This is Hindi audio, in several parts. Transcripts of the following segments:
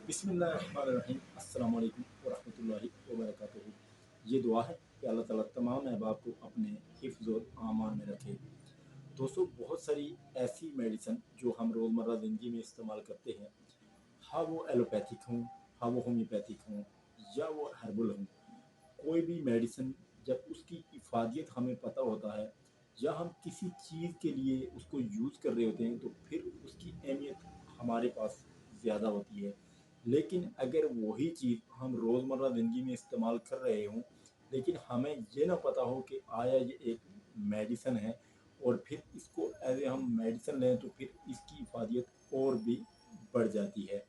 बिस्मिल्लाहिर्रहमानिर्रहीम अस्सलाम वालेकुम वरहमतुल्लाहि वबरकातुहू। ये दुआ है कि अल्लाह ताला तमाम अहबाब को अपने हिफ्ज़ और आमान में रखे। दोस्तों, बहुत सारी ऐसी मेडिसिन जो हम रोज़मर्रा ज़िंदगी में इस्तेमाल करते हैं, हाँ वो एलोपैथिक हों, हाँ वो होम्योपैथिक हों या वो हर्बल हों, कोई भी मेडिसिन जब उसकी इफ़ादियत हमें पता होता है या हम किसी चीज़ के लिए उसको यूज़ कर रहे होते हैं तो फिर उसकी अहमियत हमारे पास ज़्यादा होती है। लेकिन अगर वही चीज़ हम रोज़मर्रा ज़िंदगी में इस्तेमाल कर रहे हों, लेकिन हमें ये ना पता हो कि आया ये एक मेडिसिन है और फिर इसको एज़ ए हम मेडिसिन लें तो फिर इसकी इफ़ादियत और भी बढ़ जाती है।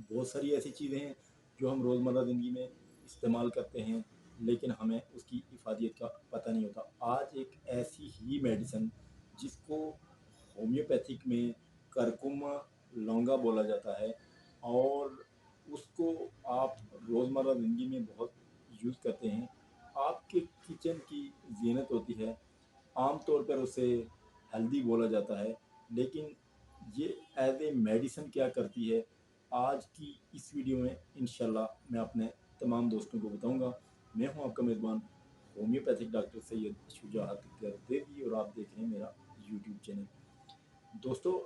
बहुत सारी ऐसी चीज़ें हैं जो हम रोज़मर्रा ज़िंदगी में इस्तेमाल करते हैं, लेकिन हमें उसकी इफ़ादियत का पता नहीं होता। आज एक ऐसी ही मेडिसिन जिसको होम्योपैथिक में करकुमा लौंगा बोला जाता है और उसको आप रोज़मर्रा ज़िंदगी में बहुत यूज़ करते हैं। आपके किचन की ज़ीनत होती है। आम तौर पर उसे हेल्दी बोला जाता है, लेकिन ये एज़ ए मेडिसिन क्या करती है, आज की इस वीडियो में इंशाल्लाह मैं अपने तमाम दोस्तों को बताऊंगा। मैं हूं आपका मेज़बान होम्योपैथिक डॉक्टर सैयद शुजाअत गर्देवी और आप देख रहे हैं मेरा यूट्यूब चैनल। दोस्तों,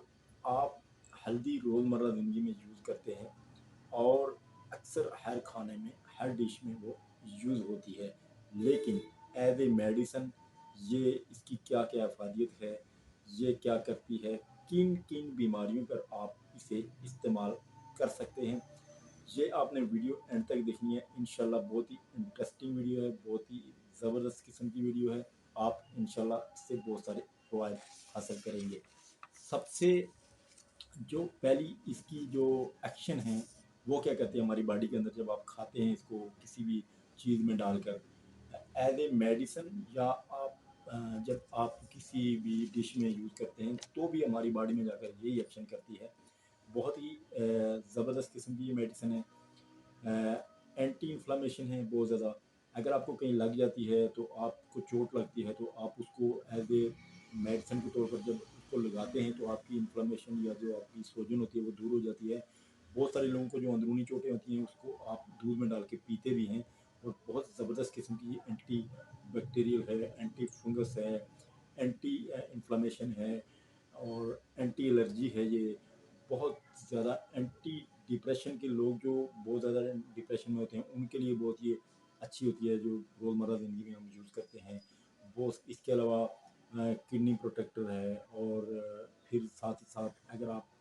आप हल्दी रोज़मर्रा ज़िंदगी में यूज़ करते हैं और अक्सर हर खाने में, हर डिश में वो यूज़ होती है, लेकिन एज़ ए मेडिसिन ये इसकी क्या-क्या अफ़ादियत है, ये क्या करती है, किन-किन बीमारियों पर आप इसे इस्तेमाल कर सकते हैं, ये आपने वीडियो एंड तक देखनी है। इंशाल्लाह बहुत ही इंटरेस्टिंग वीडियो है, बहुत ही ज़बरदस्त किस्म की वीडियो है। आप इंशाल्लाह इससे बहुत सारे फ़वाइद हासिल करेंगे। सबसे जो पहली इसकी जो एक्शन है वो क्या करती है हमारी बॉडी के अंदर, जब आप खाते हैं इसको किसी भी चीज़ में डालकर एज ए मेडिसिन या आप जब आप किसी भी डिश में यूज़ करते हैं तो भी हमारी बॉडी में जाकर यही एक्शन करती है। बहुत ही ज़बरदस्त किस्म की ये मेडिसिन है। एंटी इन्फ्लामेशन है बहुत ज़्यादा। अगर आपको कहीं लग जाती है तो आपको चोट लगती है तो आप उसको एज ए मेडिसिन के तौर पर जब उसको लगाते हैं तो आपकी इन्फ्लामेशन या जो आपकी सोजन होती है वो दूर हो जाती है। बहुत सारे लोगों को जो अंदरूनी चोटें होती हैं उसको आप दूध में डाल के पीते भी हैं और बहुत ज़बरदस्त किस्म की एंटी बैक्टीरियल है, एंटी फंगस है, एंटी इन्फ्लामेशन है और एंटी एलर्जी है ये। बहुत ज़्यादा एंटी डिप्रेशन के लोग जो बहुत ज़्यादा डिप्रेशन में होते हैं उनके लिए बहुत ही अच्छी होती है, जो रोज़मर्रा ज़िंदगी में हम यूज़ करते हैं वो। इसके अलावा किडनी प्रोटेक्टर है और फिर साथ ही साथ अगर आप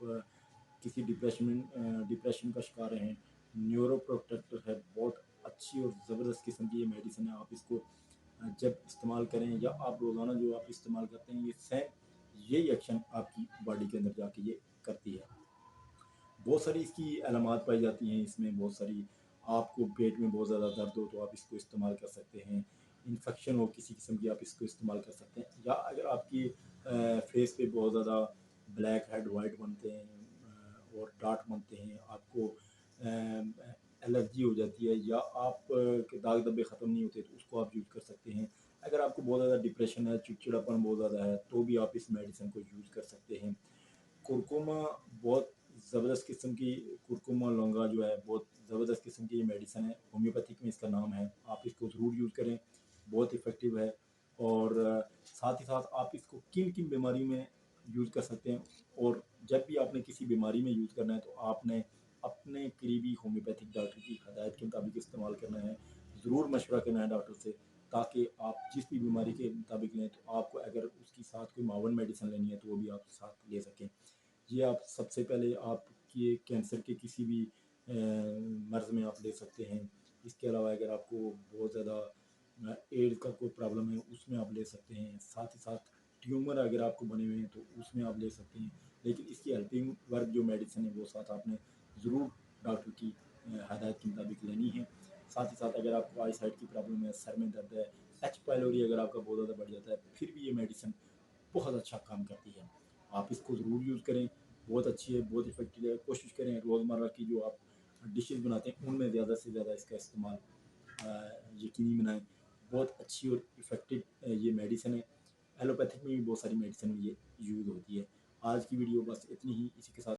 किसी डिप्रेशन का शिकार हैं, न्यूरो प्रोटेक्टर है। बहुत अच्छी और ज़बरदस्त किस्म की ये मेडिसिन है। आप इसको जब इस्तेमाल करें या आप रोज़ाना जो आप इस्तेमाल करते हैं ये सेम यही एक्शन आपकी बॉडी के अंदर जाके ये करती है। बहुत सारी इसकी अलामात पाई जाती हैं इसमें। बहुत सारी, आपको पेट में बहुत ज़्यादा दर्द हो तो आप इसको इस्तेमाल कर सकते हैं। इन्फेक्शन हो किसी किस्म की, आप इसको इस्तेमाल कर सकते हैं। या अगर आपकी फेस पे बहुत ज़्यादा ब्लैक हेड वाइट बनते हैं और डार्क बनते हैं, आपको एलर्जी हो जाती है या आप के दाग धब्बे ख़त्म नहीं होते तो उसको आप यूज़ कर सकते हैं। अगर आपको बहुत ज़्यादा डिप्रेशन है, चिड़चिड़ापन बहुत ज़्यादा है तो भी आप इस मेडिसिन को यूज़ कर सकते हैं। कुरकुमा बहुत ज़बरदस्त किस्म की, कुरकुमा लौंगा जो है बहुत ज़बरदस्त किस्म की ये मेडिसिन है। होम्योपैथिक में इसका नाम है, आप इसको ज़रूर यूज़ करें, बहुत इफ़ेक्टिव है। और साथ ही साथ आप इसको किन किन बीमारियों में यूज़ कर सकते हैं। और जब भी आपने किसी बीमारी में यूज़ करना है तो आपने अपने करीबी होम्योपैथिक डॉक्टर की हदायत के मुताबिक इस्तेमाल करना है। ज़रूर मशवरा करना है डॉक्टर से, ताकि आप जिस भी बीमारी के मुताबिक लें तो आपको अगर उसकी साथ कोई मावन मेडिसिन लेनी है तो वो भी आप साथ ले सकें। ये आप सबसे पहले आपके कैंसर के किसी भी मर्ज़ में आप ले सकते हैं। इसके अलावा अगर आपको बहुत ज़्यादा एड्स का कोई प्रॉब्लम है उसमें आप ले सकते हैं। साथ ही साथ ट्यूमर अगर आपको बने हुए हैं तो उसमें आप ले सकते हैं। लेकिन इसकी हेल्पिंग वर्क जो मेडिसिन है वो साथ आपने ज़रूर डॉक्टर की हदायत के मुताबिक लेनी है। साथ ही साथ अगर आपको आई साइड की प्रॉब्लम है, सर में दर्द है, एच पाइलोरी अगर आपका बहुत ज़्यादा बढ़ जाता है, फिर भी ये मेडिसिन बहुत अच्छा काम करती है। आप इसको ज़रूर यूज़ करें, बहुत अच्छी है, बहुत इफ़ेक्टिव है। कोशिश करें रोज़मर्रा की जो आप डिशेज़ बनाते हैं उनमें ज़्यादा से ज़्यादा इसका इस्तेमाल यकीनी बनाएँ। बहुत अच्छी और इफ़ेक्टिव ये मेडिसिन है। एलोपैथिक में भी बहुत सारी मेडिसिन में ये यूज़ होती है। आज की वीडियो बस इतनी ही, इसी के साथ